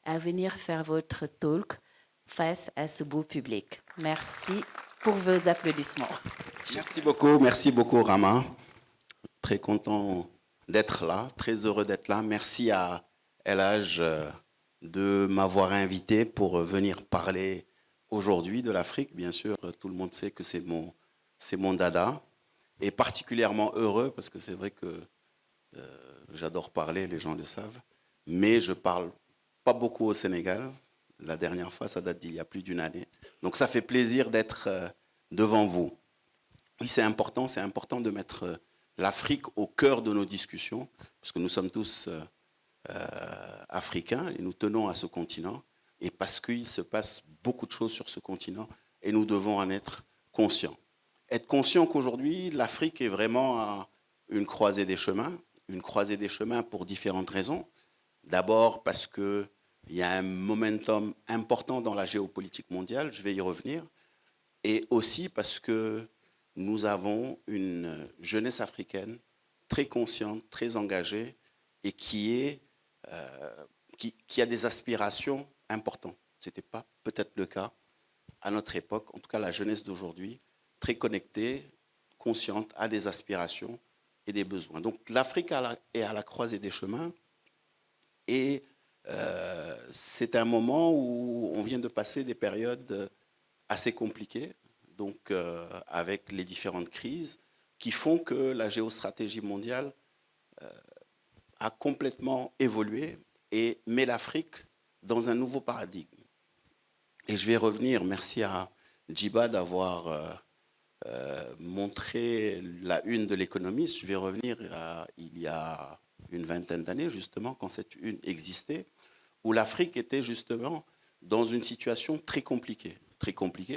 à venir faire votre talk face à ce beau public. Merci pour vos applaudissements. Merci beaucoup Rama. Très content d'être là, très heureux d'être là. Merci à El Hadj de m'avoir invité pour venir parler aujourd'hui de l'Afrique. Bien sûr, tout le monde sait que c'est mon dada. Et particulièrement heureux parce que c'est vrai que j'adore parler, les gens le savent. Mais je parle pas beaucoup au Sénégal. La dernière fois, ça date d'il y a plus d'une année. Donc ça fait plaisir d'être devant vous. Oui, c'est important de mettre l'Afrique au cœur de nos discussions, parce que nous sommes tous africains et nous tenons à ce continent, et parce qu'il se passe beaucoup de choses sur ce continent, et nous devons en être conscients. Être conscient qu'aujourd'hui, l'Afrique est vraiment à une croisée des chemins pour différentes raisons. D'abord parce qu'il y a un momentum important dans la géopolitique mondiale, je vais y revenir, et aussi parce que nous avons une jeunesse africaine très consciente, très engagée et qui a des aspirations importantes. Ce n'était pas peut-être le cas à notre époque, en tout cas la jeunesse d'aujourd'hui, très connectée, consciente, a des aspirations et des besoins. Donc l'Afrique est à la croisée des chemins et c'est un moment où on vient de passer des périodes assez compliquées, donc avec les différentes crises qui font que la géostratégie mondiale a complètement évolué et met l'Afrique dans un nouveau paradigme. Et je vais revenir, merci à Djiba d'avoir montré la une de l'Économiste, je vais revenir il y a une vingtaine d'années justement, quand cette une existait, où l'Afrique était justement dans une situation très compliquée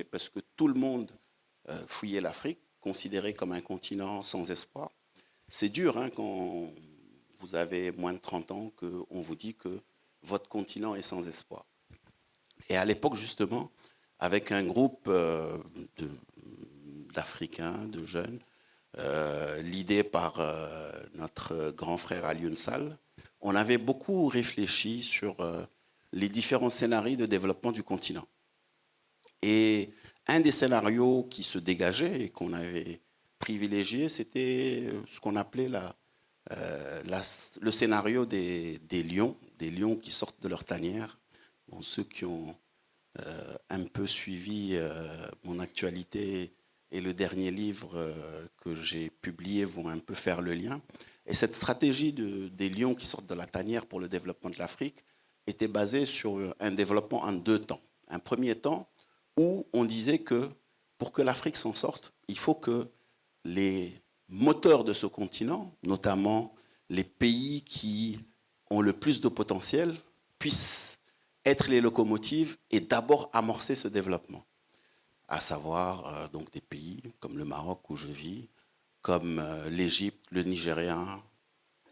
parce que tout le monde fouillait l'Afrique, considéré comme un continent sans espoir. C'est dur hein, quand vous avez moins de 30 ans qu'on vous dit que votre continent est sans espoir. Et à l'époque, justement, avec un groupe d'Africains, de jeunes, l'idée par notre grand frère Alioune Sall, on avait beaucoup réfléchi sur les différents scénarios de développement du continent. Et un des scénarios qui se dégageait et qu'on avait privilégié, c'était ce qu'on appelait le scénario des lions qui sortent de leur tanière. Bon, ceux qui ont un peu suivi mon actualité et le dernier livre que j'ai publié vont un peu faire le lien. Et cette stratégie des lions qui sortent de la tanière pour le développement de l'Afrique était basée sur un développement en 2 temps. Un premier temps où on disait que pour que l'Afrique s'en sorte, il faut que les moteurs de ce continent, notamment les pays qui ont le plus de potentiel, puissent être les locomotives et d'abord amorcer ce développement. À savoir donc des pays comme le Maroc où je vis, comme l'Égypte, le Nigeria,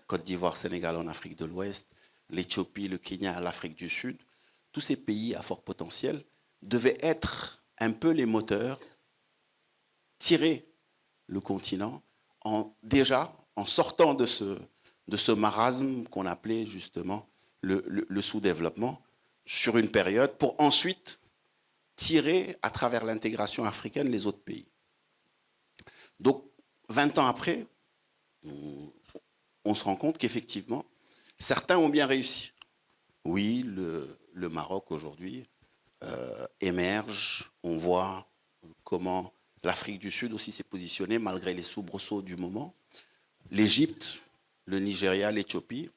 Côte d'Ivoire, Sénégal en Afrique de l'Ouest, l'Éthiopie, le Kenya, l'Afrique du Sud. Tous ces pays à fort potentiel devaient être un peu les moteurs, tirer le continent déjà en sortant de ce marasme qu'on appelait justement le sous-développement sur une période pour ensuite tirer à travers l'intégration africaine les autres pays. Donc 20 ans après, on se rend compte qu'effectivement, certains ont bien réussi. Oui, le Maroc aujourd'hui émerge, on voit comment l'Afrique du Sud aussi s'est positionnée malgré les soubresauts du moment. L'Égypte, le Nigeria, l'Éthiopie,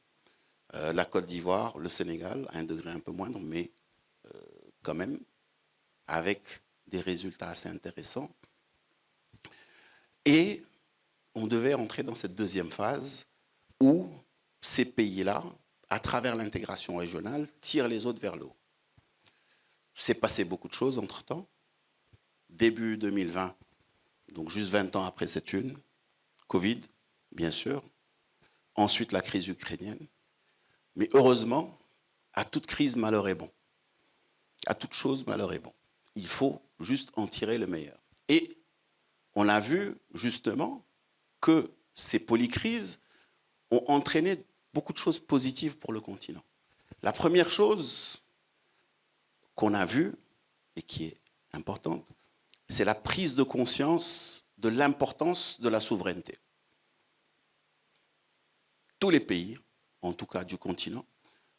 la Côte d'Ivoire, le Sénégal, à un degré un peu moindre, mais quand même avec des résultats assez intéressants. Et on devait entrer dans cette deuxième phase où ces pays-là, à travers l'intégration régionale, tirent les autres vers le haut. C'est passé beaucoup de choses entre-temps. Début 2020, donc juste 20 ans après cette une, Covid, bien sûr. Ensuite, la crise ukrainienne. Mais heureusement, à toute crise, malheur est bon. À toute chose, malheur est bon. Il faut juste en tirer le meilleur. Et on a vu justement que ces polycrises ont entraîné beaucoup de choses positives pour le continent. La première chose, qu'on a vue et qui est importante, c'est la prise de conscience de l'importance de la souveraineté. Tous les pays, en tout cas du continent,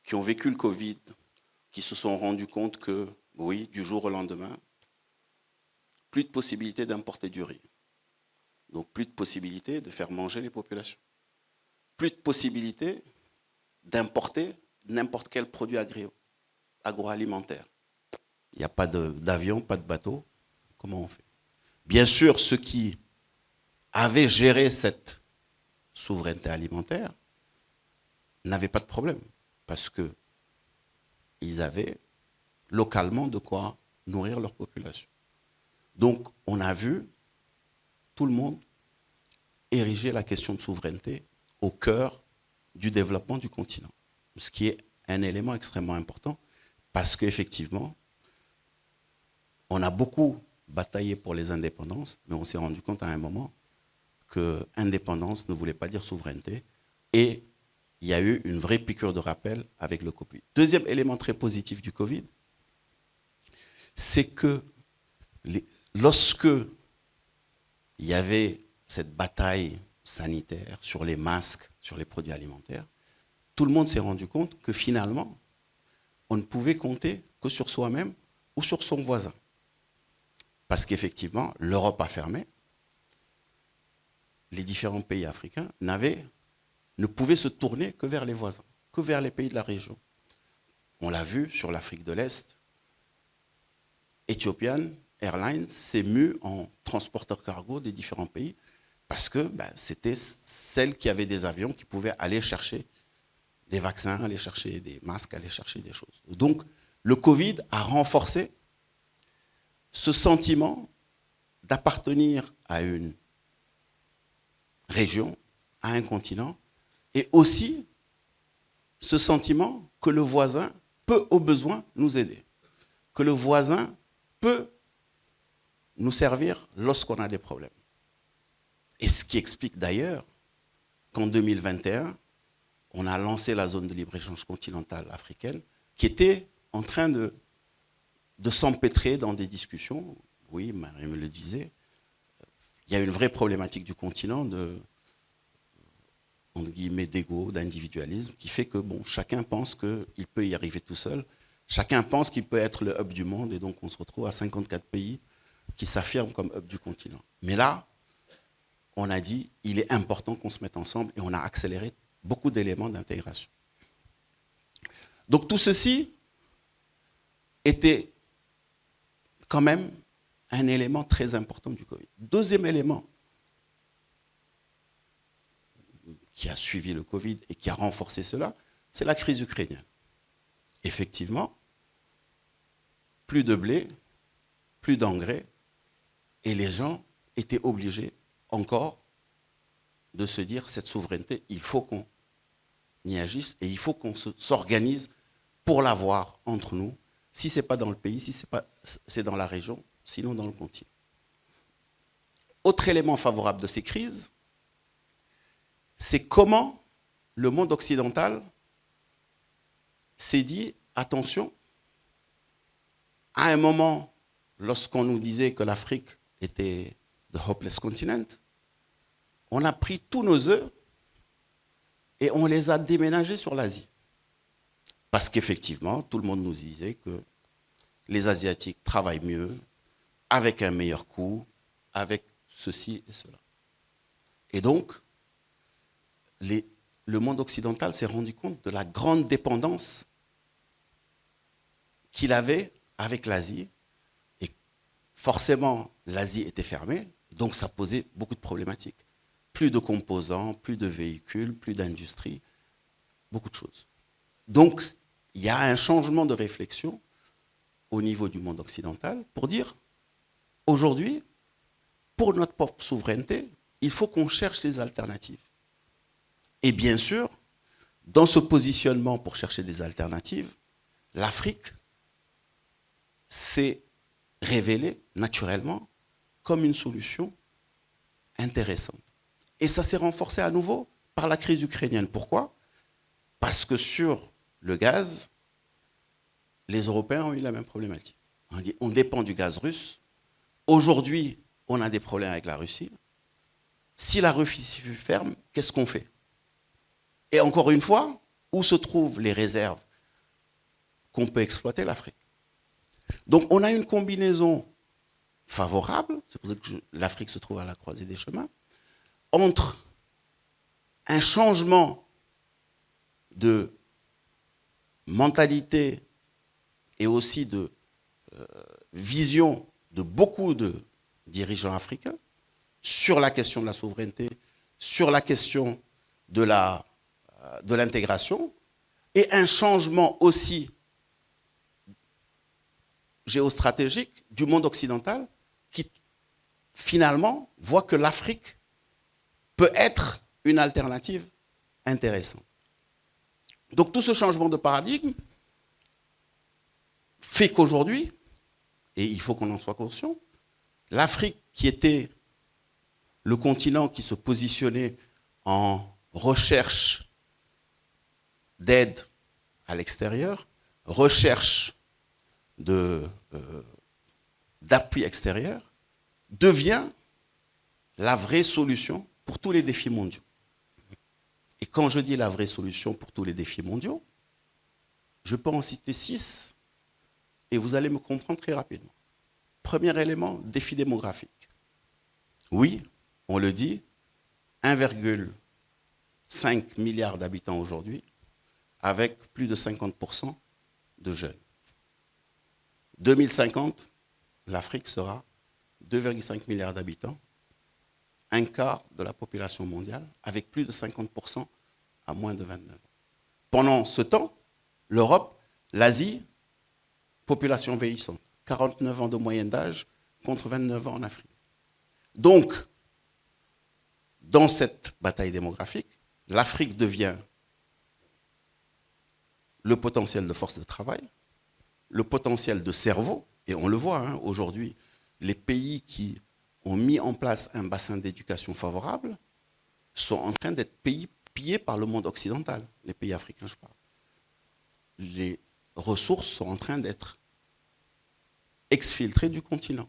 qui ont vécu le Covid, qui se sont rendus compte que, oui, du jour au lendemain, plus de possibilité d'importer du riz. Donc plus de possibilité de faire manger les populations. Plus de possibilité d'importer n'importe quel produit agroalimentaire. Il n'y a pas d'avion, pas de bateau. Comment on fait? Bien sûr, ceux qui avaient géré cette souveraineté alimentaire n'avaient pas de problème parce qu'ils avaient localement de quoi nourrir leur population. Donc, on a vu tout le monde ériger la question de souveraineté au cœur du développement du continent, ce qui est un élément extrêmement important parce qu'effectivement, on a beaucoup bataillé pour les indépendances, mais on s'est rendu compte à un moment que indépendance ne voulait pas dire souveraineté et il y a eu une vraie piqûre de rappel avec le Covid. Deuxième élément très positif du Covid, c'est que lorsque il y avait cette bataille sanitaire sur les masques, sur les produits alimentaires, tout le monde s'est rendu compte que finalement, on ne pouvait compter que sur soi-même ou sur son voisin. Parce qu'effectivement, l'Europe a fermé, les différents pays africains ne pouvaient se tourner que vers les voisins, que vers les pays de la région. On l'a vu sur l'Afrique de l'Est, Ethiopian Airlines s'est mue en transporteur cargo des différents pays parce que c'était celle qui avait des avions qui pouvaient aller chercher des vaccins, aller chercher des masques, aller chercher des choses. Donc, le Covid a renforcé ce sentiment d'appartenir à une région, à un continent, et aussi ce sentiment que le voisin peut au besoin nous aider, que le voisin peut nous servir lorsqu'on a des problèmes. Et ce qui explique d'ailleurs qu'en 2021, on a lancé la zone de libre-échange continentale africaine qui était en train de s'empêtrer dans des discussions. Oui, Marie me le disait. Il y a une vraie problématique du continent entre guillemets, d'ego, d'individualisme, qui fait que chacun pense qu'il peut y arriver tout seul. Chacun pense qu'il peut être le hub du monde, et donc on se retrouve à 54 pays qui s'affirment comme hub du continent. Mais là, on a dit, il est important qu'on se mette ensemble, et on a accéléré beaucoup d'éléments d'intégration. Donc tout ceci était quand même un élément très important du Covid. Deuxième élément qui a suivi le Covid et qui a renforcé cela, c'est la crise ukrainienne. Effectivement, plus de blé, plus d'engrais, et les gens étaient obligés encore de se dire, cette souveraineté, il faut qu'on y agisse et il faut qu'on s'organise pour l'avoir entre nous. Si ce n'est pas dans le pays, si c'est dans la région, sinon dans le continent. Autre élément favorable de ces crises, c'est comment le monde occidental s'est dit, attention, à un moment, lorsqu'on nous disait que l'Afrique était the hopeless continent, on a pris tous nos œufs et on les a déménagés sur l'Asie. Parce qu'effectivement, tout le monde nous disait que les Asiatiques travaillent mieux, avec un meilleur coût, avec ceci et cela. Et donc, le monde occidental s'est rendu compte de la grande dépendance qu'il avait avec l'Asie. Et forcément, l'Asie était fermée, donc ça posait beaucoup de problématiques. Plus de composants, plus de véhicules, plus d'industrie, beaucoup de choses. Donc, il y a un changement de réflexion au niveau du monde occidental pour dire, aujourd'hui, pour notre propre souveraineté, il faut qu'on cherche des alternatives. Et bien sûr, dans ce positionnement pour chercher des alternatives, l'Afrique s'est révélée naturellement comme une solution intéressante. Et ça s'est renforcé à nouveau par la crise ukrainienne. Pourquoi? Parce que sur le gaz, les Européens ont eu la même problématique. On dit on dépend du gaz russe. Aujourd'hui, on a des problèmes avec la Russie. Si la Russie ferme, qu'est-ce qu'on fait? Et encore une fois, où se trouvent les réserves qu'on peut exploiter l'Afrique? Donc on a une combinaison favorable, c'est pour ça que l'Afrique se trouve à la croisée des chemins, entre un changement de mentalité et aussi de vision de beaucoup de dirigeants africains sur la question de la souveraineté, sur la question de l'intégration, et un changement aussi géostratégique du monde occidental qui finalement voit que l'Afrique peut être une alternative intéressante. Donc tout ce changement de paradigme fait qu'aujourd'hui, et il faut qu'on en soit conscient, l'Afrique qui était le continent qui se positionnait en recherche d'aide à l'extérieur, recherche d'appui extérieur, devient la vraie solution pour tous les défis mondiaux. Et quand je dis la vraie solution pour tous les défis mondiaux, je peux en citer 6 et vous allez me comprendre très rapidement. Premier élément, défi démographique. Oui, on le dit, 1,5 milliard d'habitants aujourd'hui, avec plus de 50% de jeunes. 2050, l'Afrique sera 2,5 milliards d'habitants, un quart de la population mondiale, avec plus de 50% à moins de 29 ans. Pendant ce temps, l'Europe, l'Asie, population vieillissante, 49 ans de moyenne d'âge contre 29 ans en Afrique. Donc, dans cette bataille démographique, l'Afrique devient le potentiel de force de travail, le potentiel de cerveau, et on le voit aujourd'hui, les pays qui ont mis en place un bassin d'éducation favorable sont en train d'être pillés par le monde occidental, les pays africains, je parle. Les ressources sont en train d'être exfiltrées du continent.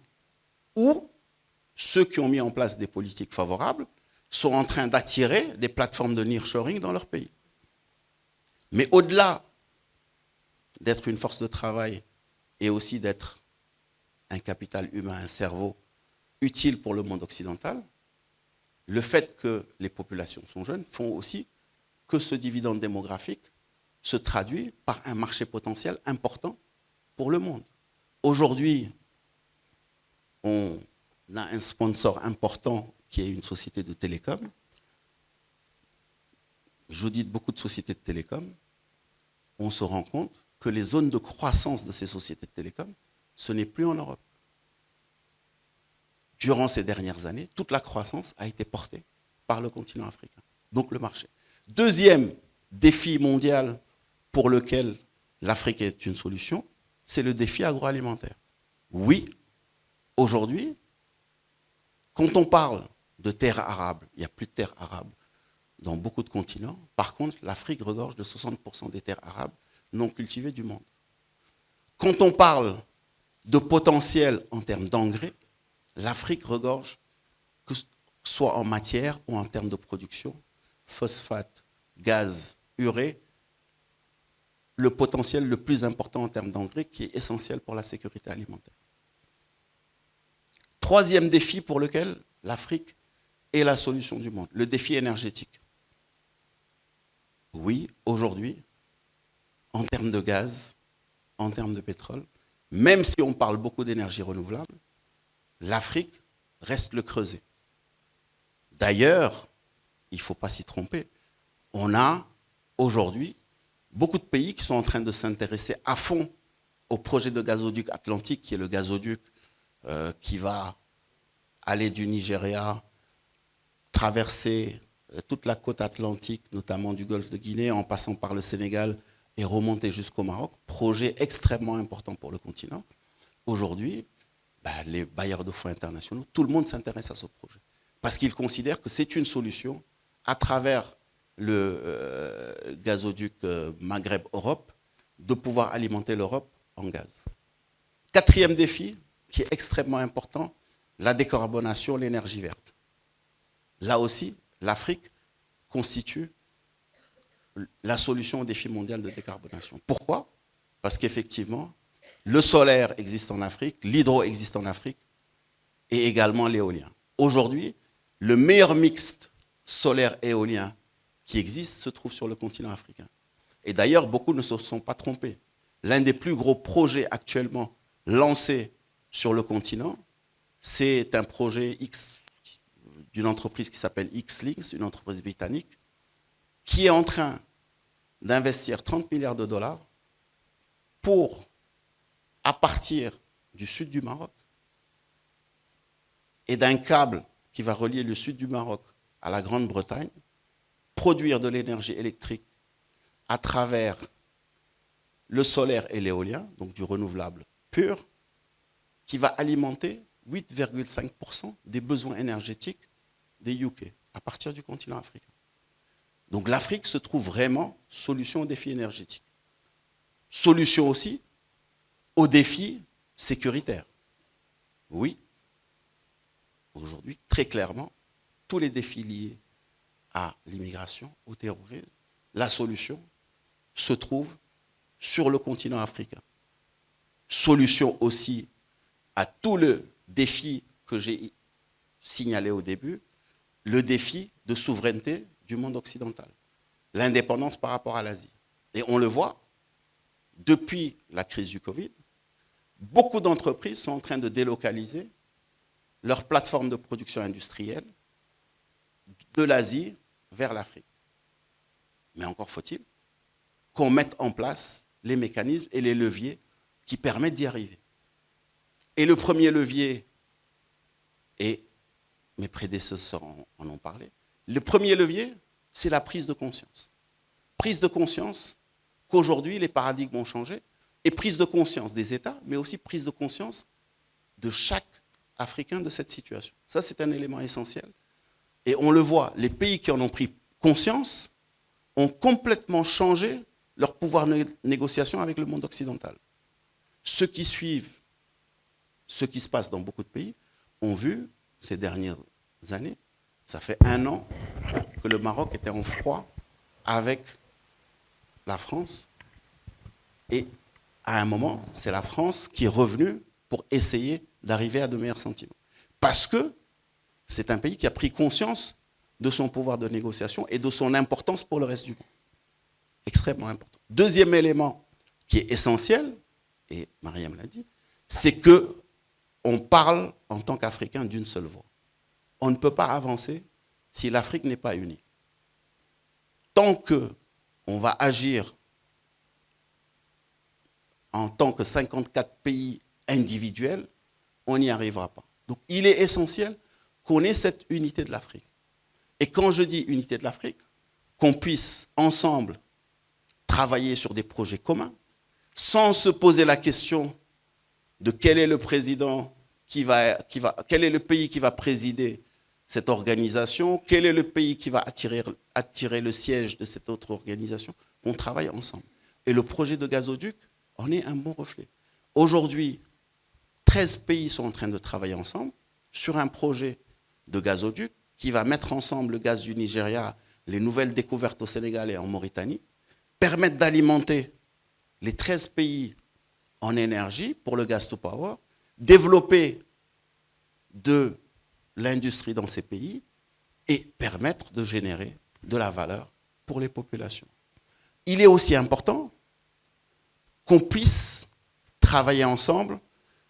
Ou ceux qui ont mis en place des politiques favorables sont en train d'attirer des plateformes de nearshoring dans leur pays. Mais au-delà d'être une force de travail et aussi d'être un capital humain, un cerveau utile pour le monde occidental, le fait que les populations sont jeunes font aussi que ce dividende démographique se traduit par un marché potentiel important pour le monde. Aujourd'hui, on a un sponsor important qui est une société de télécom. J'audite beaucoup de sociétés de télécom. On se rend compte que les zones de croissance de ces sociétés de télécom, ce n'est plus en Europe. Durant ces dernières années, toute la croissance a été portée par le continent africain, donc le marché. Deuxième défi mondial pour lequel l'Afrique est une solution, c'est le défi agroalimentaire. Oui, aujourd'hui, quand on parle de terres arables, il n'y a plus de terres arabes dans beaucoup de continents. Par contre, l'Afrique regorge de 60% des terres arabes non cultivées du monde. Quand on parle de potentiel en termes d'engrais, l'Afrique regorge, que ce soit en matière ou en termes de production, phosphate, gaz, urée, le potentiel le plus important en termes d'engrais qui est essentiel pour la sécurité alimentaire. Troisième défi pour lequel l'Afrique est la solution du monde, le défi énergétique. Oui, aujourd'hui, en termes de gaz, en termes de pétrole, même si on parle beaucoup d'énergie renouvelable, l'Afrique reste le creuset. D'ailleurs, il ne faut pas s'y tromper, on a aujourd'hui beaucoup de pays qui sont en train de s'intéresser à fond au projet de gazoduc atlantique, qui est le gazoduc qui va aller du Nigeria, traverser toute la côte atlantique, notamment du golfe de Guinée, en passant par le Sénégal et remonter jusqu'au Maroc. Projet extrêmement important pour le continent. Aujourd'hui, les bailleurs de fonds internationaux, tout le monde s'intéresse à ce projet. Parce qu'ils considèrent que c'est une solution à travers le gazoduc Maghreb-Europe, de pouvoir alimenter l'Europe en gaz. Quatrième défi, qui est extrêmement important, la décarbonation, l'énergie verte. Là aussi, l'Afrique constitue la solution au défi mondial de décarbonation. Pourquoi? Parce qu'effectivement, le solaire existe en Afrique, l'hydro existe en Afrique, et également l'éolien. Aujourd'hui, le meilleur mixte solaire-éolien qui existe se trouve sur le continent africain. Et d'ailleurs, beaucoup ne se sont pas trompés. L'un des plus gros projets actuellement lancés sur le continent, c'est un projet d'une entreprise qui s'appelle X-Links, une entreprise britannique, qui est en train d'investir 30 milliards de dollars pour, à partir du sud du Maroc et d'un câble qui va relier le sud du Maroc à la Grande-Bretagne, produire de l'énergie électrique à travers le solaire et l'éolien, donc du renouvelable pur, qui va alimenter 8,5% des besoins énergétiques des UK à partir du continent africain. Donc l'Afrique se trouve vraiment solution aux défis énergétiques. Solution aussi aux défis sécuritaires. Oui, aujourd'hui, très clairement, tous les défis liés à l'immigration, au terrorisme, la solution se trouve sur le continent africain. Solution aussi à tout le défi que j'ai signalé au début, le défi de souveraineté du monde occidental, l'indépendance par rapport à l'Asie. Et on le voit, depuis la crise du Covid, beaucoup d'entreprises sont en train de délocaliser leurs plateformes de production industrielle de l'Asie vers l'Afrique. Mais encore faut-il qu'on mette en place les mécanismes et les leviers qui permettent d'y arriver. Et le premier levier, et mes prédécesseurs en ont parlé, le premier levier, c'est la prise de conscience. Prise de conscience qu'aujourd'hui, les paradigmes ont changé, et prise de conscience des États, mais aussi prise de conscience de chaque Africain de cette situation. Ça, c'est un élément essentiel. Et on le voit, les pays qui en ont pris conscience ont complètement changé leur pouvoir de négociation avec le monde occidental. Ceux qui suivent ce qui se passe dans beaucoup de pays ont vu ces dernières années, ça fait 1 an que le Maroc était en froid avec la France. Et à un moment, c'est la France qui est revenue pour essayer d'arriver à de meilleurs sentiments. Parce que c'est un pays qui a pris conscience de son pouvoir de négociation et de son importance pour le reste du monde. Extrêmement important. Deuxième élément qui est essentiel, et Mariam l'a dit, c'est qu'on parle en tant qu'Africain d'une seule voix. On ne peut pas avancer si l'Afrique n'est pas unie. Tant qu'on va agir en tant que 54 pays individuels, on n'y arrivera pas. Donc il est essentiel qu'on ait cette unité de l'Afrique. Et quand je dis unité de l'Afrique, qu'on puisse ensemble travailler sur des projets communs, sans se poser la question de quel est le président quel est le pays qui va présider cette organisation, quel est le pays qui va attirer le siège de cette autre organisation. On travaille ensemble. Et le projet de gazoduc en est un bon reflet. Aujourd'hui, 13 pays sont en train de travailler ensemble sur un projet de gazoduc qui va mettre ensemble le gaz du Nigeria, les nouvelles découvertes au Sénégal et en Mauritanie, permettre d'alimenter les 13 pays en énergie pour le gas to power, développer de l'industrie dans ces pays et permettre de générer de la valeur pour les populations. Il est aussi important qu'on puisse travailler ensemble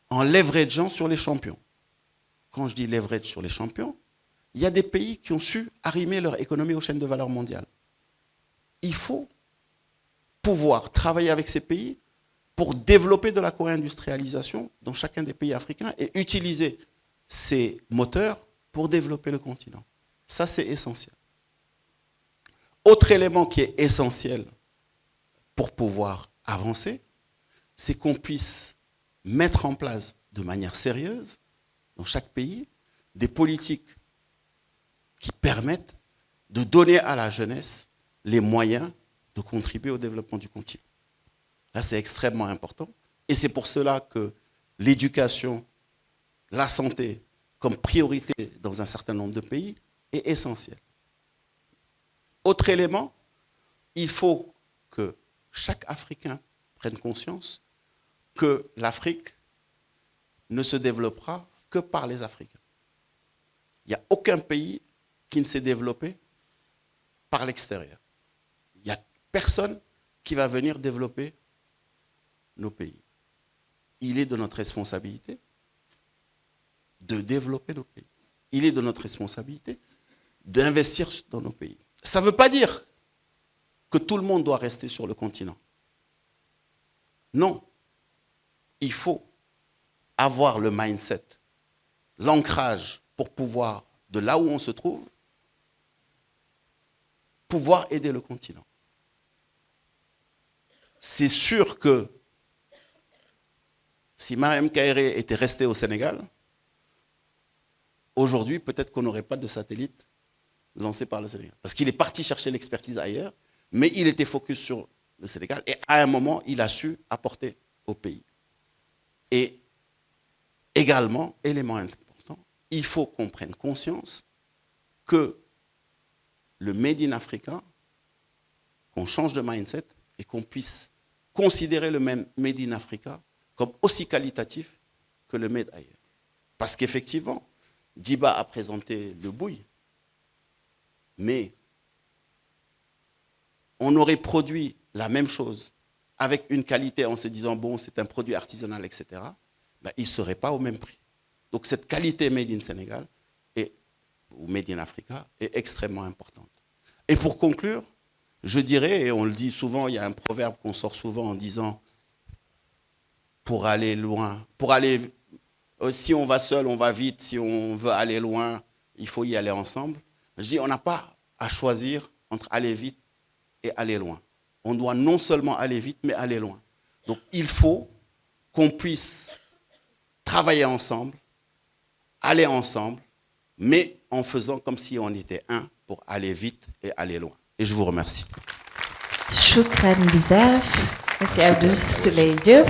en leverageant sur les champions. Quand je dis leverage sur les champions, il y a des pays qui ont su arrimer leur économie aux chaînes de valeur mondiale. Il faut pouvoir travailler avec ces pays pour développer de la co-industrialisation dans chacun des pays africains et utiliser ces moteurs pour développer le continent. Ça, c'est essentiel. Autre élément qui est essentiel pour pouvoir avancer, c'est qu'on puisse mettre en place de manière sérieuse, dans chaque pays, des politiques qui permettent de donner à la jeunesse les moyens de contribuer au développement du continent. Là, c'est extrêmement important. Et c'est pour cela que l'éducation, la santé, comme priorité dans un certain nombre de pays, est essentielle. Autre élément, il faut que chaque Africain prenne conscience que l'Afrique ne se développera que par les Africains. Il n'y a aucun pays qui ne s'est développé par l'extérieur. Il n'y a personne qui va venir développer nos pays. Il est de notre responsabilité de développer nos pays. Il est de notre responsabilité d'investir dans nos pays. Ça ne veut pas dire que tout le monde doit rester sur le continent. Non. Il faut avoir le mindset, l'ancrage pour pouvoir, de là où on se trouve, pouvoir aider le continent. C'est sûr que si Mariam Kairé était restée au Sénégal, aujourd'hui, peut-être qu'on n'aurait pas de satellite lancé par le Sénégal. Parce qu'il est parti chercher l'expertise ailleurs, mais il était focus sur le Sénégal. Et à un moment, il a su apporter au pays. Et également, élément important, il faut qu'on prenne conscience que le Made in Africa, qu'on change de mindset et qu'on puisse considérer le même Made in Africa comme aussi qualitatif que le Made ailleurs. Parce qu'effectivement, Djiba a présenté le bouille, mais on aurait produit la même chose avec une qualité en se disant, bon, c'est un produit artisanal, etc., ben, il ne serait pas au même prix. Donc cette qualité Made in Sénégal ou Made in Africa est extrêmement importante. Et pour conclure, je dirais, et on le dit souvent, il y a un proverbe qu'on sort souvent en disant, pour aller loin, si on va seul, on va vite, si on veut aller loin, il faut y aller ensemble. Je dis, on n'a pas à choisir entre aller vite et aller loin. On doit non seulement aller vite, mais aller loin. Donc il faut qu'on puisse travailler ensemble, aller ensemble, mais en faisant comme si on était un pour aller vite et aller loin. Et je vous remercie. Shukran Bizaf, Monsieur Abdou Souley Diop.